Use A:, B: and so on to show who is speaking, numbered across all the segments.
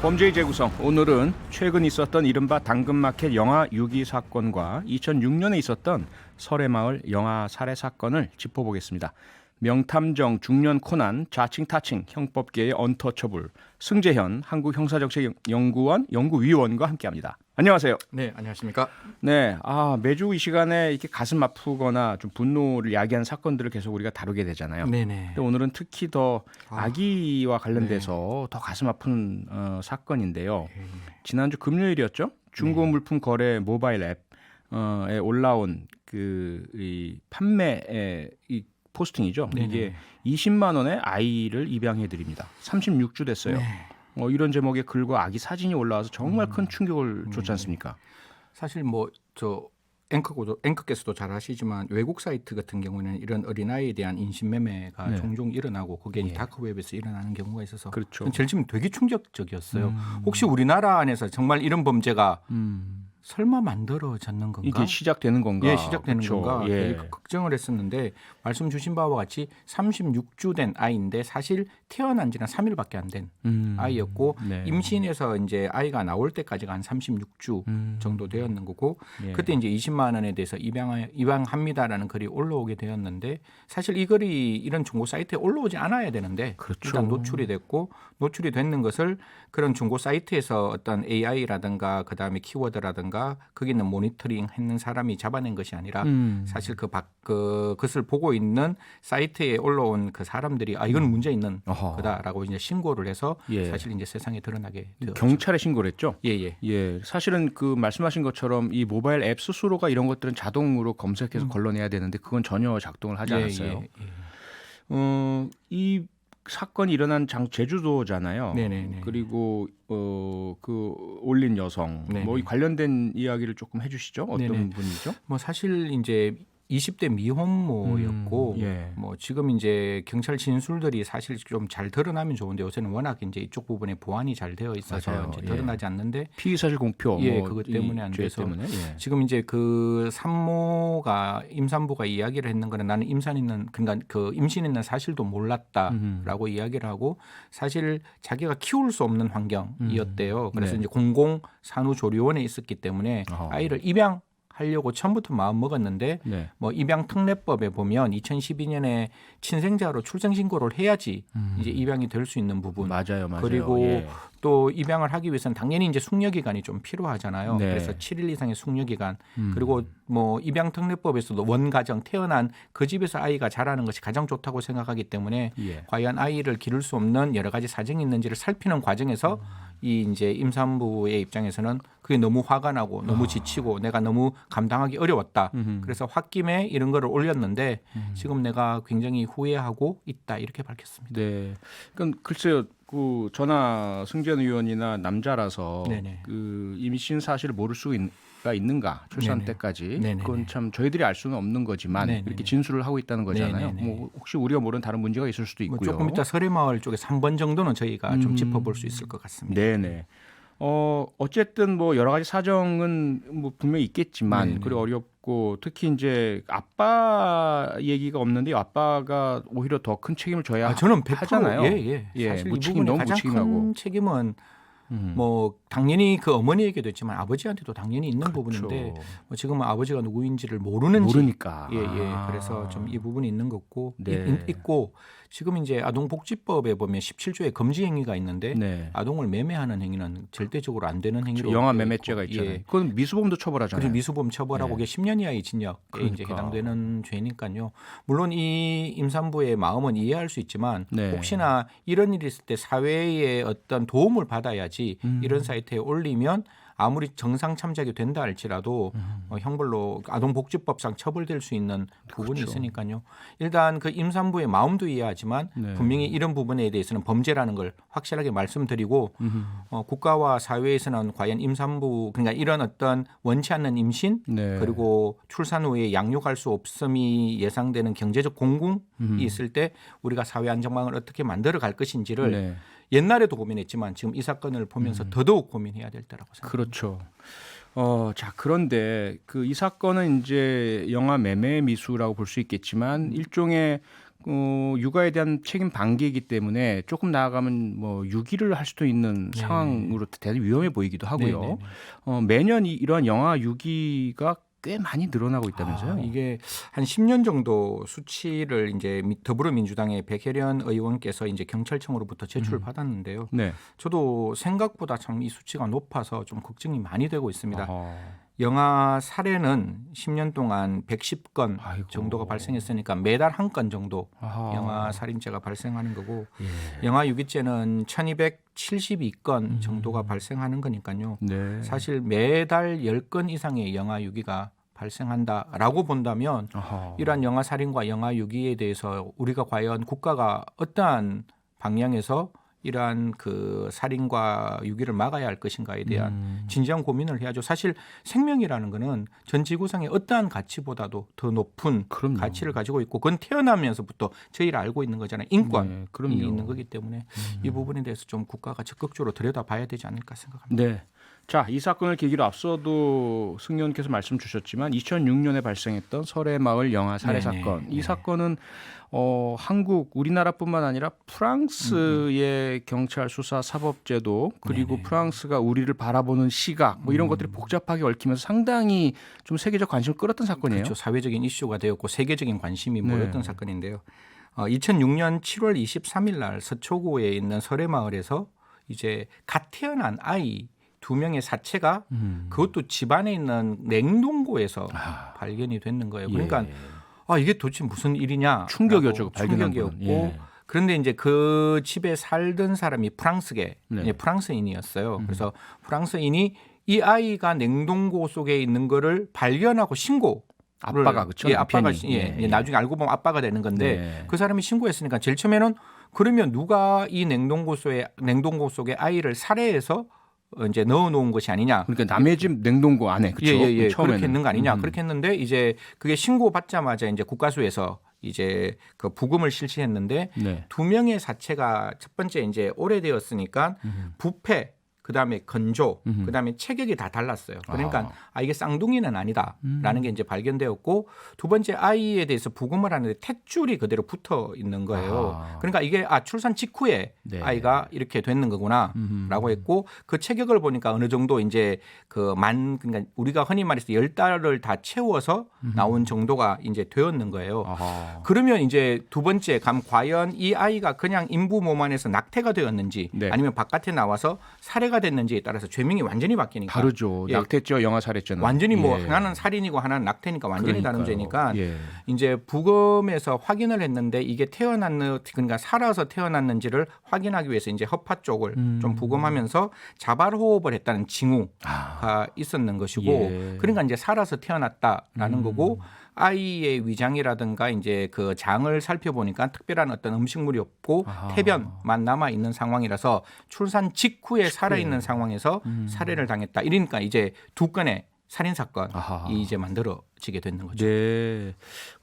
A: 범죄의 재구성. 오늘은 최근 있었던 이른바 당근마켓 영화 유기 사건과 2006년에 있었던 설해마을 영화 살해 사건을 짚어보겠습니다. 명탐정 중년 코난 자칭타칭 형법계의 언터처블 승재현 한국형사정책연구원 연구위원과 함께합니다. 안녕하세요.
B: 네, 안녕하십니까?
A: 네, 매주 이 시간에 이렇게 가슴 아프거나 좀 분노를 야기하는 사건들을 계속 우리가 다루게 되잖아요.
B: 네네.
A: 근데 오늘은 특히 더 아기와 관련돼서 더 가슴 아픈 사건인데요. 지난주 금요일이었죠. 중고 물품 거래 모바일 앱에 올라온 이 판매의 이 포스팅이죠.
B: 네네.
A: 이게 20만 원에 아이를 입양해 드립니다. 36주 됐어요.
B: 네.
A: 이런 제목의 글과 아기 사진이 올라와서 정말 큰 충격을 줬지 않습니까?
B: 사실 앵커께서도 잘 아시지만 외국 사이트 같은 경우는 이런 어린아이에 대한 인신매매가
A: 네.
B: 종종 일어나고 그게
A: 예.
B: 다크웹에서 일어나는 경우가 있어서
A: 그렇죠.
B: 제일 처음에 되게 충격적이었어요. 혹시 우리나라 안에서 정말 이런 범죄가 설마 만들어졌는 건가?
A: 이게 시작되는 건가?
B: 예, 시작되는
A: 그렇죠.
B: 건가?
A: 예.
B: 되게 걱정을 했었는데 말씀 주신 바와 같이 36주 된 아이인데 사실 태어난 지는 3일밖에 안 된 아이였고
A: 네.
B: 임신해서 이제 아이가 나올 때까지가 한 36주 정도 되었는 거고
A: 예.
B: 그때 이제 20만 원에 대해서 입양합니다라는 글이 올라오게 되었는데 사실 이 글이 이런 중고 사이트에 올라오지 않아야 되는데
A: 그렇죠.
B: 일단 노출이 됐고 노출이 됐는 것을 그런 중고 사이트에서 어떤 AI라든가 그다음에 키워드라든가 거기 있는 모니터링 했는 사람이 잡아낸 것이 아니라 사실 그것을 보고 있는 사이트에 올라온 그 사람들이 이건 문제 있는
A: 어허.
B: 거다라고 이제 신고를 해서
A: 예.
B: 사실 이제 세상에 드러나게 되었죠.
A: 경찰에 신고를 했죠.
B: 예예.
A: 예, 사실은 그 말씀하신 것처럼 이 모바일 앱 스스로가 이런 것들은 자동으로 검색해서 걸러내야 되는데 그건 전혀 작동을 하지 않았어요. 이 사건이 일어난 제주도잖아요.
B: 네네네.
A: 그리고 그 올린 여성
B: 네네.
A: 이 관련된 이야기를 조금 해주시죠. 어떤
B: 네네.
A: 분이죠?
B: 뭐 사실 이제 20대 미혼모였고
A: 예.
B: 뭐 지금 이제 경찰 진술들이 사실 좀 잘 드러나면 좋은데 요새는 워낙 이제 이쪽 부분에 보완이 잘 되어 있어서
A: 맞아요.
B: 이제
A: 예.
B: 드러나지 않는데
A: 피의 사실 공표.
B: 그것 때문에 안
A: 죄
B: 돼서
A: 때문에. 예.
B: 지금 이제 그 임산부가 이야기를 했는 거는 나는 임신 있는 사실도 몰랐다라고 이야기를 하고 사실 자기가 키울 수 없는 환경이었대요. 그래서
A: 네.
B: 이제 공공 산후조리원에 있었기 때문에 아이를 입양하려고 처음부터 마음 먹었는데
A: 네.
B: 뭐 입양특례법에 보면 2012년에 친생자로 출생신고를 해야지 이제 입양이 될 수 있는 부분.
A: 맞아요.
B: 그리고
A: 예.
B: 또 입양을 하기 위해서는 당연히 이제 숙려기간이 좀 필요하잖아요.
A: 네.
B: 그래서 7일 이상의 숙려기간 그리고 뭐 입양특례법에서도 원가정 태어난 그 집에서 아이가 자라는 것이 가장 좋다고 생각하기 때문에
A: 예.
B: 과연 아이를 기를 수 없는 여러 가지 사정이 있는지를 살피는 과정에서 이 이제 임산부의 입장에서는 그게 너무 화가 나고 너무 지치고 내가 너무 감당하기 어려웠다. 그래서 홧김에 이런 거를 올렸는데 지금 내가 굉장히 후회하고 있다 이렇게 밝혔습니다.
A: 네. 그럼 글쎄요. 저나 승재현 의원이나 남자라서
B: 네네.
A: 그 임신 사실을 모를 수가 있는가 출산
B: 네네.
A: 때까지
B: 네네네.
A: 그건 참 저희들이 알 수는 없는 거지만
B: 네네네.
A: 이렇게 진술을 하고 있다는 거잖아요.
B: 네네네.
A: 뭐 혹시 우리가 모르는 다른 문제가 있을 수도
B: 뭐
A: 있고요.
B: 조금 이따 설해마을 쪽에서 한 번 정도는 저희가 좀 짚어볼 수 있을 것 같습니다.
A: 네네. 어쨌든 뭐 여러 가지 사정은 뭐 분명히 있겠지만
B: 네네.
A: 그리고 어렵고 특히 이제 아빠 얘기가 없는데 이 아빠가 오히려 더 큰 책임을 져야
B: 저는 100%
A: 하잖아요.
B: 예. 사실 이
A: 무책임,
B: 부분에
A: 너무
B: 가장
A: 무책임하고.
B: 큰 책임은 뭐 당연히 그 어머니에게도 있지만 아버지한테도 당연히 있는
A: 그렇죠.
B: 부분인데 뭐 지금은 아버지가 누구인지를 모르는지
A: 모르니까.
B: 그래서 좀 이 부분이 있는 거고
A: 네.
B: 있고 지금 이제 아동복지법에 보면 17조의 금지 행위가 있는데
A: 네.
B: 아동을 매매하는 행위는 절대적으로 안 되는 행위로
A: 영아
B: 되어
A: 매매죄가
B: 있고,
A: 있잖아요. 그건 미수범도 처벌하잖아요.
B: 그리고 미수범 처벌하고 그게 10년 이하의 징역에
A: 그러니까.
B: 이제 해당되는 죄니까요. 물론 이 임산부의 마음은 이해할 수 있지만
A: 네.
B: 혹시나 이런 일이 있을 때 사회의 어떤 도움을 받아야지 이런 사이트에 올리면 아무리 정상 참작이 된다 할지라도 형벌로 아동복지법상 처벌될 수 있는 부분이
A: 그렇죠.
B: 있으니까요. 일단 그 임산부의 마음도 이해하지만
A: 네.
B: 분명히 이런 부분에 대해서는 범죄라는 걸 확실하게 말씀드리고 국가와 사회에서는 과연 임산부 그러니까 이런 어떤 원치 않는 임신
A: 네.
B: 그리고 출산 후에 양육할 수 없음이 예상되는 경제적 공공이 있을 때 우리가 사회 안전망을 어떻게 만들어 갈 것인지를
A: 네.
B: 옛날에도 고민했지만 지금 이 사건을 보면서 더더욱 고민해야 될 때라고 생각합니다.
A: 그렇죠. 자, 그런데 이 사건은 이제 영아 매매 미수라고 볼 수 있겠지만 일종의 육아에 대한 책임 방기이기 때문에 조금 나아가면 뭐 유기를 할 수도 있는
B: 네.
A: 상황으로 대단히 위험해 보이기도 하고요.
B: 네.
A: 매년 이러한 영아 유기가 꽤 많이 늘어나고 있다면서요?
B: 이게 한 10년 정도 수치를 이제 더불어민주당의 백혜련 의원께서 이제 경찰청으로부터 제출을 받았는데요.
A: 네.
B: 저도 생각보다 참 이 수치가 높아서 좀 걱정이 많이 되고 있습니다.
A: 아하.
B: 영아 살해는 10년 동안 110건
A: 아이고.
B: 정도가 발생했으니까 매달 한 건 정도
A: 아하.
B: 영아 살인죄가 발생하는 거고
A: 예.
B: 영아 유기죄는 1272건 정도가 발생하는 거니까요.
A: 네.
B: 사실 매달 10건 이상의 영아 유기가 발생한다라고 본다면
A: 아하.
B: 이러한 영아 살인과 영아 유기에 대해서 우리가 과연 국가가 어떠한 방향에서 이러한 그 살인과 유기를 막아야 할 것인가에 대한 진지한 고민을 해야죠. 사실 생명이라는 거는 전 지구상의 어떠한 가치보다도 더 높은
A: 그럼요.
B: 가치를 가지고 있고 그건 태어나면서부터 저희를 알고 있는 거잖아요. 인권이
A: 네, 그럼요.
B: 있는 거기 때문에 이 부분에 대해서 좀 국가가 적극적으로 들여다봐야 되지 않을까 생각합니다.
A: 네. 자, 이 사건을 계기로 앞서도 승 의원께서 말씀 주셨지만 2006년에 발생했던 설해마을 영아 살해
B: 네네.
A: 사건. 이 사건은 한국 우리나라뿐만 아니라 프랑스의 경찰 수사 사법제도 그리고
B: 네네.
A: 프랑스가 우리를 바라보는 시각 뭐 이런 것들이 복잡하게 얽히면서 상당히 좀 세계적 관심을 끌었던 사건이에요.
B: 그렇죠. 사회적인 이슈가 되었고 세계적인 관심이
A: 네.
B: 모였던 사건인데요. 2006년 7월 23일 날 서초구에 있는 설해마을에서 이제 갓 태어난 아이 2명의 사체가 그것도 집안에 있는 냉동고에서 발견이 됐는 거예요. 그러니까 이게 도대체 무슨 일이냐?
A: 충격이었죠. 발견한
B: 충격이었고
A: 거는. 예.
B: 그런데 이제 그 집에 살던 사람이 프랑스계
A: 네.
B: 프랑스인이었어요. 그래서 프랑스인이 이 아이가 냉동고 속에 있는 거를 발견하고 신고
A: 아빠가 그렇죠.
B: 예, 아빠가
A: 남편이.
B: 예, 나중에 알고 보면 아빠가 되는 건데
A: 네.
B: 그 사람이 신고했으니까 제일 처음에는 그러면 누가 이 냉동고 속에 아이를 살해해서 이제 넣어놓은 것이 아니냐.
A: 그러니까 남의 집 냉동고 안에 그렇죠.
B: 예.
A: 처음에는.
B: 그렇게 했는 거 아니냐. 그렇게 했는데 이제 그게 신고받자마자 이제 국가수에서 이제 그 부검을 실시했는데
A: 네.
B: 2명의 사체가 첫 번째 이제 오래되었으니까 부패 그다음에 건조, 그다음에 체격이 다 달랐어요. 그러니까 이게 쌍둥이는 아니다라는 게 이제 발견되었고 두 번째 아이에 대해서 부검을 하는데 탯줄이 그대로 붙어 있는 거예요. 그러니까 이게 출산 직후에
A: 네.
B: 아이가 이렇게 됐는 거구나라고 했고 그 체격을 보니까 어느 정도 이제 그러니까 우리가 흔히 말해서 10달을 다 채워서 나온 정도가 이제 되었는 거예요.
A: 아하.
B: 그러면 이제 두 번째 과연 이 아이가 그냥 인부 몸 안에서 낙태가 되었는지
A: 네.
B: 아니면 바깥에 나와서 살해가 됐는지에 따라서 죄명이 완전히 바뀌니까
A: 다르죠.
B: 예.
A: 낙태죄와 영아 살해죄는
B: 완전히 뭐
A: 예.
B: 하나는 살인이고 하나는 낙태니까 완전히 다른
A: 그러니까요.
B: 죄니까
A: 예.
B: 이제 부검에서 확인을 했는데 이게 그러니까 살아서 태어났는지를 확인하기 위해서 이제 허파 쪽을 좀 부검하면서 자발호흡을 했다는 징후가 있었는 것이고
A: 예.
B: 그러니까 이제 살아서 태어났다라는 거고 아이의 위장이라든가 이제 그 장을 살펴보니까 특별한 어떤 음식물이 없고 태변만 남아 있는 상황이라서 출산 직후에 살아 있는 상황에서 살해를 당했다. 이러니까 이제 2건의 살인 사건이 이제 만들어지게 되는 거죠.
A: 네.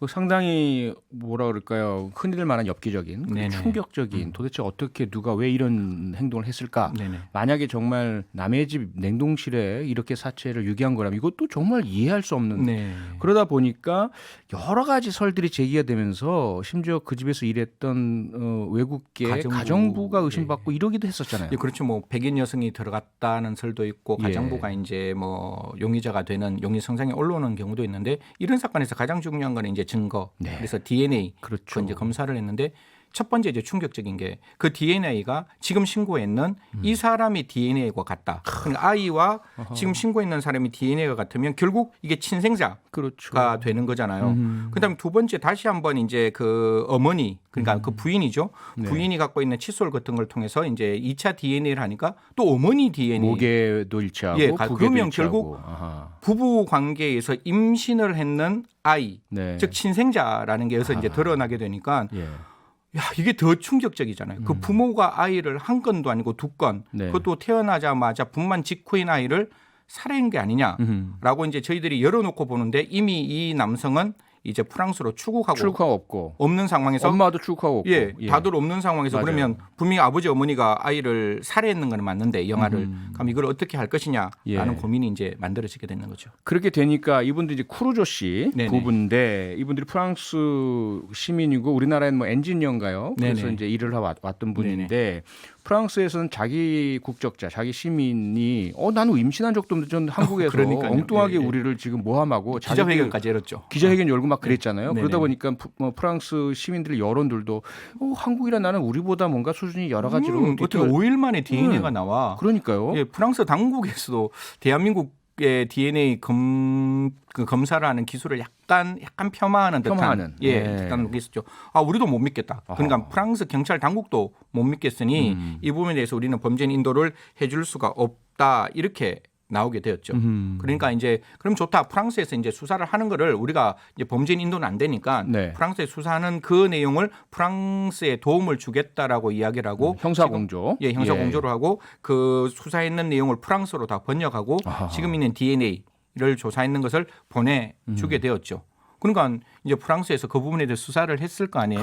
A: 상당히 뭐라 그럴까요? 흔히들 말하는 엽기적인
B: 네네.
A: 충격적인 도대체 어떻게 누가 왜 이런 행동을 했을까?
B: 네네.
A: 만약에 정말 남의 집 냉동실에 이렇게 사체를 유기한 거라면 이것도 정말 이해할 수 없는
B: 네.
A: 그러다 보니까 여러 가지 설들이 제기가 되면서 심지어 그 집에서 일했던 외국계 가정부가 의심받고 이러기도 했었잖아요.
B: 예, 그렇죠. 뭐 백인 여성이 들어갔다는 설도 있고
A: 예.
B: 가정부가 이제 뭐 용의자가 되는 용의 성상에 올라오는 경우도 있는데 이런 사건에서 가장 중요한 건 이제 증거.
A: 네.
B: 그래서 DNA
A: 그렇죠.
B: 이제 검사를 했는데 첫 번째 이제 충격적인 게 그 DNA가 지금 신고했는 이 사람이 DNA가 같다. 그러니까 아이와 지금 신고했는 사람이 DNA가 같으면 결국 이게 친생자가
A: 그렇죠.
B: 되는 거잖아요. 그다음에 두 번째 다시 한번 이제 그 어머니 그러니까 그 부인이죠.
A: 네.
B: 부인이 갖고 있는 칫솔 같은 걸 통해서 이제 2차 DNA를 하니까 또 어머니 DNA
A: 모계도 일치하고
B: 예,
A: 부계도
B: 그러면
A: 일치하고.
B: 결국
A: 아하.
B: 부부 관계에서 임신을 했는 아이
A: 네.
B: 즉 친생자라는 게 여기서 이제 드러나게 되니까
A: 예.
B: 야, 이게 더 충격적이잖아요. 그 부모가 아이를 한 건도 아니고 2건,
A: 네.
B: 그것도 태어나자마자 분만 직후인 아이를 살해한 게 아니냐라고 이제 저희들이 열어놓고 보는데 이미 이 남성은 이제 프랑스로 출국하고
A: 출국하고 없고
B: 없는 상황에서
A: 엄마도 출국하고 없고
B: 예, 다들 없는 상황에서
A: 맞아요.
B: 그러면 분명히 아버지 어머니가 아이를 살해했는 건 맞는데 영아를 그럼 이걸 어떻게 할 것이냐라는
A: 예.
B: 고민이 이제 만들어지게 되는 거죠.
A: 그렇게 되니까 이분들이 이제 쿠루조 씨
B: 네네.
A: 부부인데 이분들이 프랑스 시민이고 우리나라에는 뭐 엔지니어인가요? 그래서
B: 네네.
A: 이제 일을 왔던 분인데 프랑스에서는 자기 국적자, 자기 시민이 나는 임신한 적도 없는데 전 한국에서
B: 그러니까요.
A: 엉뚱하게
B: 예, 예.
A: 우리를 지금 모함하고
B: 기자회견까지 열었죠.
A: 기자회견 열고 막 그랬잖아요.
B: 네네.
A: 그러다 보니까 프랑스 시민들 여론들도 한국이란 나는 우리보다 뭔가 수준이 여러 가지로
B: 어떻게 5일 만에 DNA가 나와?
A: 그러니까요.
B: 예, 프랑스 당국에서도 대한민국의 DNA 검사를 하는 기술을 약간 폄하하는 듯한 듯한 게 있었죠. 우리도 못 믿겠다. 그러니까 프랑스 경찰 당국도 못 믿겠으니 이 부분에 대해서 우리는 범죄인 인도를 해줄 수가 없다 이렇게 나오게 되었죠. 그러니까 이제 그럼 좋다. 프랑스에서 이제 수사를 하는 거를 우리가 이제 범죄인 인도는 안 되니까
A: 네.
B: 프랑스에 수사하는 그 내용을 프랑스에 도움을 주겠다라고 이야기를 하고
A: 형사공조.
B: 지금, 형사공조를 하고 그 수사했는 내용을 프랑스로 다 번역하고 지금 있는 DNA를 조사했는 것을 보내주게 되었죠. 그러니까 이제 프랑스에서 그 부분에 대해 수사를 했을 거 아니에요.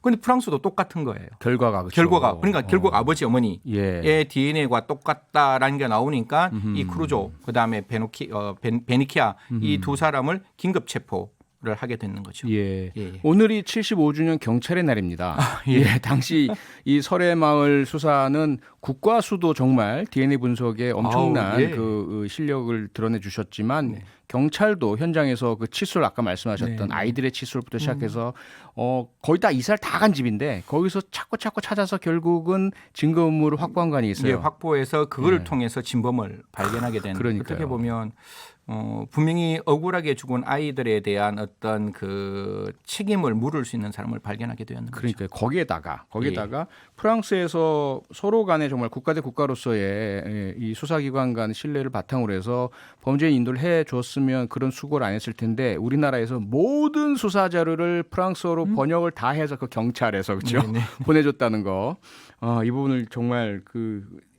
B: 그런데 프랑스도 똑같은 거예요.
A: 결과가 그렇죠.
B: 결과가 그러니까 결국 아버지 어머니의
A: 예.
B: DNA가 똑같다라는 게 나오니까 이 크루조 그다음에 베니키아 이 두 사람을 긴급 체포를 하게 되는 거죠.
A: 예.
B: 예.
A: 오늘이 75주년 경찰의 날입니다.
B: 예.
A: 당시 이 설해마을 수사는 국과수도 정말 DNA 분석에 엄청난
B: 예.
A: 그 실력을 드러내 주셨지만
B: 네.
A: 경찰도 현장에서 그 칫솔 아까 말씀하셨던
B: 네.
A: 아이들의 칫솔부터 시작해서 거의 다 이사를 다 간 집인데 거기서 찾고 찾아서 결국은 증거 의무를 확보한 거 아니겠어요?
B: 예, 확보해서 그걸 통해서 진범을 발견하게 되는.
A: 그러니까요.
B: 어떻게 보면 분명히 억울하게 죽은 아이들에 대한 어떤 그 책임을 물을 수 있는 사람을 발견하게 되었는 거죠.
A: 그러니까 거기에다가 프랑스에서 서로 간에 정말 국가 대 국가로서의 이 수사기관 간 신뢰를 바탕으로 해서 범죄인 인도를 해줬으면 그런 수고를 안 했을 텐데 우리나라에서 모든 수사 자료를 프랑스어로 번역을 다 해서 그 경찰에서 그렇죠 보내줬다는 거. 이 부분을 정말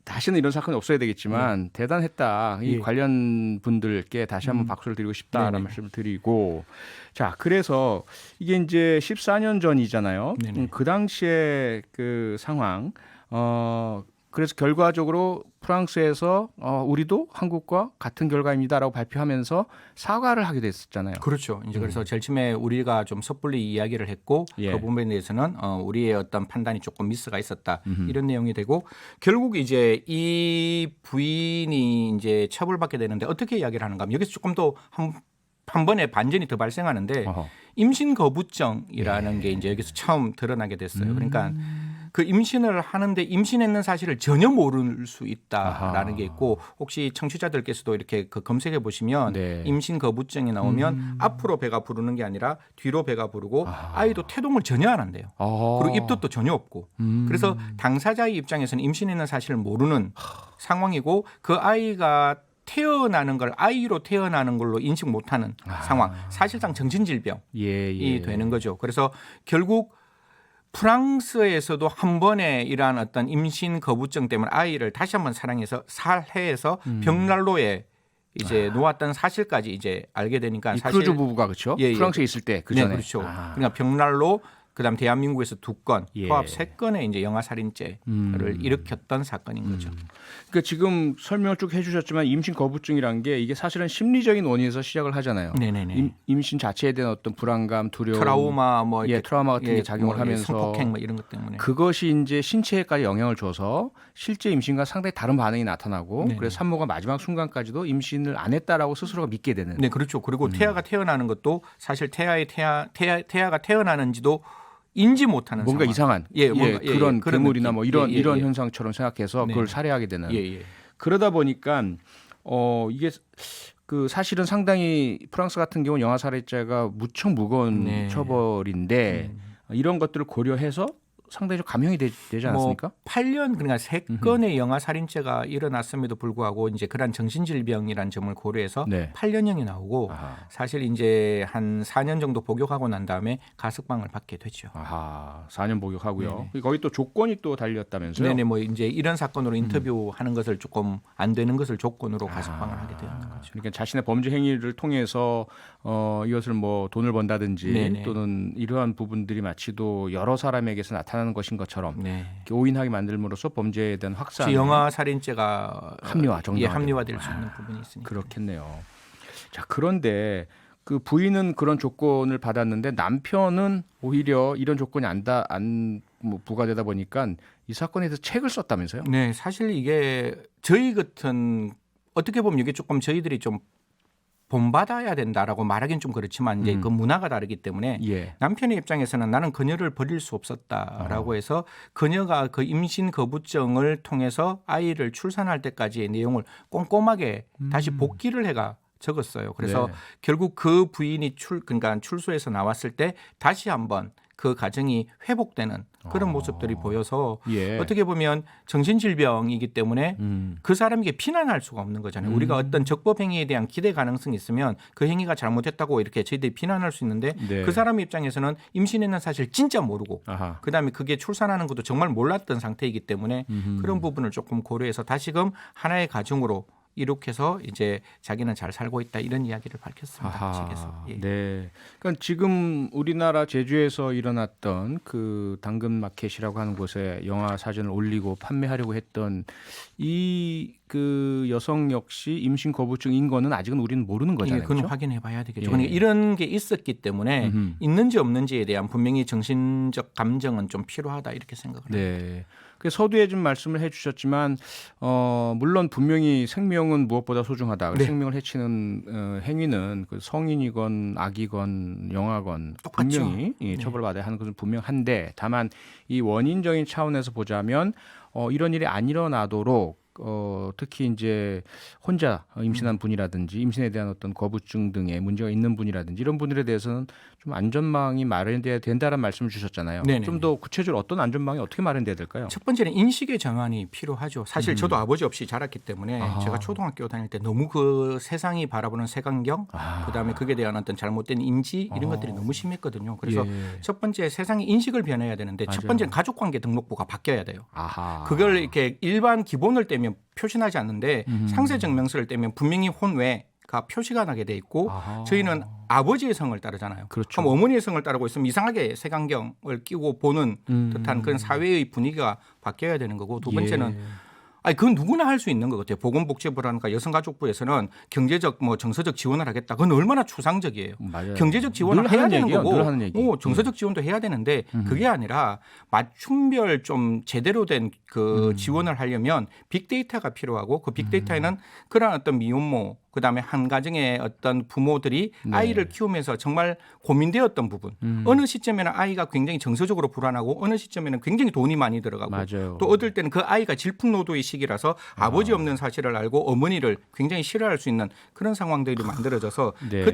A: 다시는 이런 사건이 없어야 되겠지만 대단했다. 이 관련 분들께 다시 한번 박수를 드리고 싶다라는 말씀을 드리고 자 그래서 이게 이제 14년 전이잖아요. 그 당시에 그 상황 그래서 결과적으로 프랑스에서 우리도 한국과 같은 결과입니다라고 발표하면서 사과를 하게 됐었잖아요.
B: 그렇죠. 이제 그래서 제일 처음에 우리가 좀 섣불리 이야기를 했고
A: 예.
B: 그 부분에 대해서는 우리의 어떤 판단이 조금 미스가 있었다 이런 내용이 되고 결국 이제 이 부인이 이제 처벌받게 되는데 어떻게 이야기를 하는가 하면 여기서 조금 더 한 번에 반전이 더 발생하는데 임신 거부증이라는 게 이제 여기서 처음 드러나게 됐어요. 그러니까 그 임신을 하는데 임신했는 사실을 전혀 모를 수 있다라는 게 있고 혹시 청취자들께서도 이렇게 검색해 보시면 임신 거부증이 나오면 앞으로 배가 부르는 게 아니라 뒤로 배가 부르고 아이도 태동을 전혀 안 한대요. 그리고 입덧도 전혀 없고 그래서 당사자의 입장에서는 임신했는 사실을 모르는 상황이고 그 아이가 태어나는 걸 아이로 태어나는 걸로 인식 못하는 상황. 사실상 정신질병이 되는 거죠. 그래서 결국 프랑스에서도 한 번에 이러한 어떤 임신 거부증 때문에 아이를 다시 한번 살해해서 벽난로에 이제 놓았던 사실까지 이제 알게 되니까
A: 이
B: 사실
A: 크루즈 부부가 그렇죠. 프랑스에 있을 때 그 전에.
B: 네, 그렇죠. 그러니까 벽난로 그다음 대한민국에서 2건, 포함 3건의 이제 영아 살인죄를 일으켰던 사건인 거죠.
A: 그러니까 지금 설명을 쭉 해주셨지만 임신 거부증이란 게 이게 사실은 심리적인 원인에서 시작을 하잖아요.
B: 네네네.
A: 임신 자체에 대한 어떤 불안감, 두려움,
B: 트라우마
A: 트라우마 같은 게 작용을 하면서
B: 성폭행 뭐 이런 것 때문에
A: 그것이 이제 신체에까지 영향을 줘서 실제 임신과 상당히 다른 반응이 나타나고 그래서 산모가 마지막 순간까지도 임신을 안 했다라고 스스로가 믿게 되는.
B: 네, 그렇죠. 그리고 태아가 태어나는 것도 사실 태아가 태어나는지도 인지 못하는
A: 뭔가
B: 상황.
A: 이상한 그런 괴물이나
B: 느낌.
A: 뭐 이런 현상처럼 생각해서 그걸 살해하게 되는. 그러다 보니까 이게 그 사실은 상당히 프랑스 같은 경우는 영아 살해죄가 무척 무거운 처벌인데 이런 것들을 고려해서 상당히 좀 감형이 되지 않았습니까?
B: 8년 그러니까 3건의 영아 살인죄가 일어났음에도 불구하고 이제 그런 정신질병이라는 점을 고려해서
A: 네.
B: 8년형이 나오고
A: 아하.
B: 사실 이제 한 4년 정도 복역하고 난 다음에 가석방을 받게 됐죠.
A: 아하, 4년 복역하고요.
B: 네네.
A: 거기 또 조건이 또 달렸다면서요?
B: 네네 뭐 이제 이런 사건으로 인터뷰하는 것을 조금 안 되는 것을 조건으로 가석방을 하게 되었는 거죠.
A: 그러니까 자신의 범죄 행위를 통해서 이것을 뭐 돈을 번다든지
B: 네네.
A: 또는 이러한 부분들이 마치도 여러 사람에게서 나타나는 것인 것처럼
B: 네.
A: 이렇게 오인하게 만들므로써 범죄에 대한 확산,
B: 영아 살인죄가
A: 합리화, 정당화되는
B: 합리화될 수 있는 부분이 있으니까.
A: 그렇겠네요. 자, 그런데 그 부인은 그런 조건을 받았는데 남편은 오히려 이런 조건이 뭐 부과되다 보니까 이 사건에 대해서 책을 썼다면서요?
B: 네, 사실 이게 저희 같은 어떻게 보면 이게 조금 저희들이 좀 본받아야 된다라고 말하기는 좀 그렇지만 이제 그 문화가 다르기 때문에
A: 예.
B: 남편의 입장에서는 나는 그녀를 버릴 수 없었다라고 해서 그녀가 그 임신 거부증을 통해서 아이를 출산할 때까지의 내용을 꼼꼼하게 다시 복기를 해가 적었어요. 그래서
A: 네.
B: 결국 그 부인이 그러니까 출소해서 나왔을 때 다시 한번 그 가정이 회복되는 그런 모습들이 보여서
A: 예.
B: 어떻게 보면 정신질병이기 때문에 그 사람에게 비난할 수가 없는 거잖아요. 우리가 어떤 적법 행위에 대한 기대 가능성이 있으면 그 행위가 잘못했다고 이렇게 저희들이 비난할 수 있는데
A: 네.
B: 그 사람 입장에서는 임신했는 사실 진짜 모르고
A: 아하.
B: 그다음에 그게 출산하는 것도 정말 몰랐던 상태이기 때문에 그런 부분을 조금 고려해서 다시금 하나의 가정으로 이룩해서 이제 자기는 잘 살고 있다 이런 이야기를 밝혔습니다. 책에서. 예.
A: 네. 그러니까 지금 우리나라 제주에서 일어났던 그 당근마켓이라고 하는 곳에 영화 사진을 올리고 판매하려고 했던 이 그 여성 역시 임신 거부증인 거는 아직은 우리는 모르는 거잖아요.
B: 그건
A: 그렇죠?
B: 확인해 봐야 되겠죠.
A: 예.
B: 그러니까 이런 게 있었기 때문에 있는지 없는지에 대한 분명히 정신적 감정은 좀 필요하다 이렇게 생각을 합니다.
A: 네. 그 서두에 좀 말씀을 해주셨지만 물론 분명히 생명은 무엇보다 소중하다.
B: 네.
A: 생명을 해치는 행위는 그 성인이건 아기건 영아건
B: 똑같죠.
A: 분명히 처벌받아야 하는 것은 분명한데 다만 이 원인적인 차원에서 보자면 이런 일이 안 일어나도록 특히 이제 혼자 임신한 분이라든지 임신에 대한 어떤 거부증 등의 문제가 있는 분이라든지 이런 분들에 대해서는 좀 안전망이 마련돼야 된다는 말씀을 주셨잖아요. 좀 더 구체적으로 어떤 안전망이 어떻게 마련돼야 될까요?
B: 첫 번째는 인식의 전환이 필요하죠. 사실 저도 아버지 없이 자랐기 때문에 제가 초등학교 다닐 때 너무 그 세상이 바라보는 색안경, 그다음에 그에 대한 어떤 잘못된 인지 이런 것들이 너무 심했거든요. 그래서
A: 예.
B: 첫 번째 세상의 인식을 변해야 되는데
A: 맞아요.
B: 첫 번째는 가족관계 등록부가 바뀌어야 돼요.
A: 아하.
B: 그걸 이렇게 일반 기본을 떼면 표시나지 않는데 상세증명서를 떼면 분명히 혼외가 표시가 나게 돼 있고
A: 아하.
B: 저희는 아버지의 성을 따르잖아요.
A: 그렇죠.
B: 그럼 어머니의 성을 따르고 있으면 이상하게 색안경을 끼고 보는 듯한 그런 사회의 분위기가 바뀌어야 되는 거고 두 번째는
A: 예.
B: 아니 그건 누구나 할 수 있는 것 같아요. 보건복지부라든가 여성가족부에서는 경제적 뭐 정서적 지원을 하겠다. 그건 얼마나 추상적이에요.
A: 맞아요.
B: 경제적 지원을
A: 늘
B: 해야
A: 하는
B: 되는
A: 얘기예요.
B: 거고,
A: 늘 하는 얘기.
B: 정서적 지원도 해야 되는데 그게 아니라 맞춤별 좀 제대로 된 그 지원을 하려면 빅데이터가 필요하고 그 빅데이터에는 그런 어떤 미혼모 그다음에 한 가정의 어떤 부모들이
A: 네.
B: 아이를 키우면서 정말 고민되었던 부분 어느 시점에는 아이가 굉장히 정서적으로 불안하고 어느 시점에는 굉장히 돈이 많이 들어가고
A: 맞아요.
B: 또 어떨 때는 그 아이가 질풍노도의 시기라서 아버지 없는 사실을 알고 어머니를 굉장히 싫어할 수 있는 그런 상황들이 만들어져서
A: 네.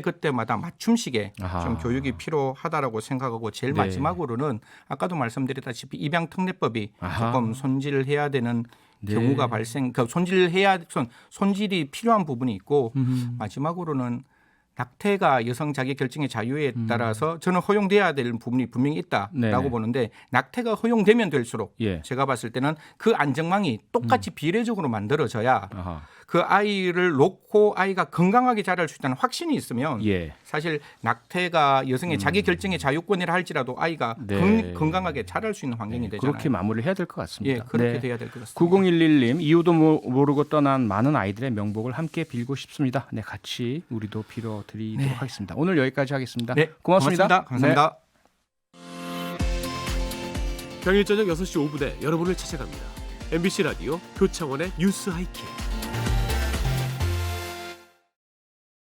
B: 그때마다 맞춤식의
A: 아하.
B: 좀 교육이 필요하다라고 생각하고 제일
A: 네.
B: 마지막으로는 아까도 말씀드렸다시피 입양특례법이
A: 아하.
B: 조금 손질해야 되는
A: 네.
B: 경우가 손질이 필요한 부분이 있고 마지막으로는 낙태가 여성 자기 결정의 자유에 따라서 저는 허용돼야 될 부분이 분명히 있다라고
A: 네.
B: 보는데 낙태가 허용되면 될수록
A: 예.
B: 제가 봤을 때는 그 안정망이 똑같이 비례적으로 만들어져야
A: 아하.
B: 그 아이를 놓고 아이가 건강하게 자랄 수 있다는 확신이 있으면
A: 예.
B: 사실 낙태가 여성의 자기 결정의 자유권이라 할지라도 아이가
A: 네.
B: 건강하게 자랄 수 있는 환경이 되잖아요.
A: 그렇게 마무리를 해야 될 것 같습니다.
B: 예, 그렇게
A: 네.
B: 돼야 될 것 같습니다.
A: 9011님 이유도 모르고 떠난 많은 아이들의 명복을 함께 빌고 싶습니다. 네, 같이 우리도 빌어드리도록 하겠습니다. 오늘 여기까지 하겠습니다.
B: 네,
A: 고맙습니다.
B: 감사합니다.
C: 평일 저녁 6시 5분에 여러분을 찾아갑니다. MBC 라디오 표창원의 뉴스 하이킥.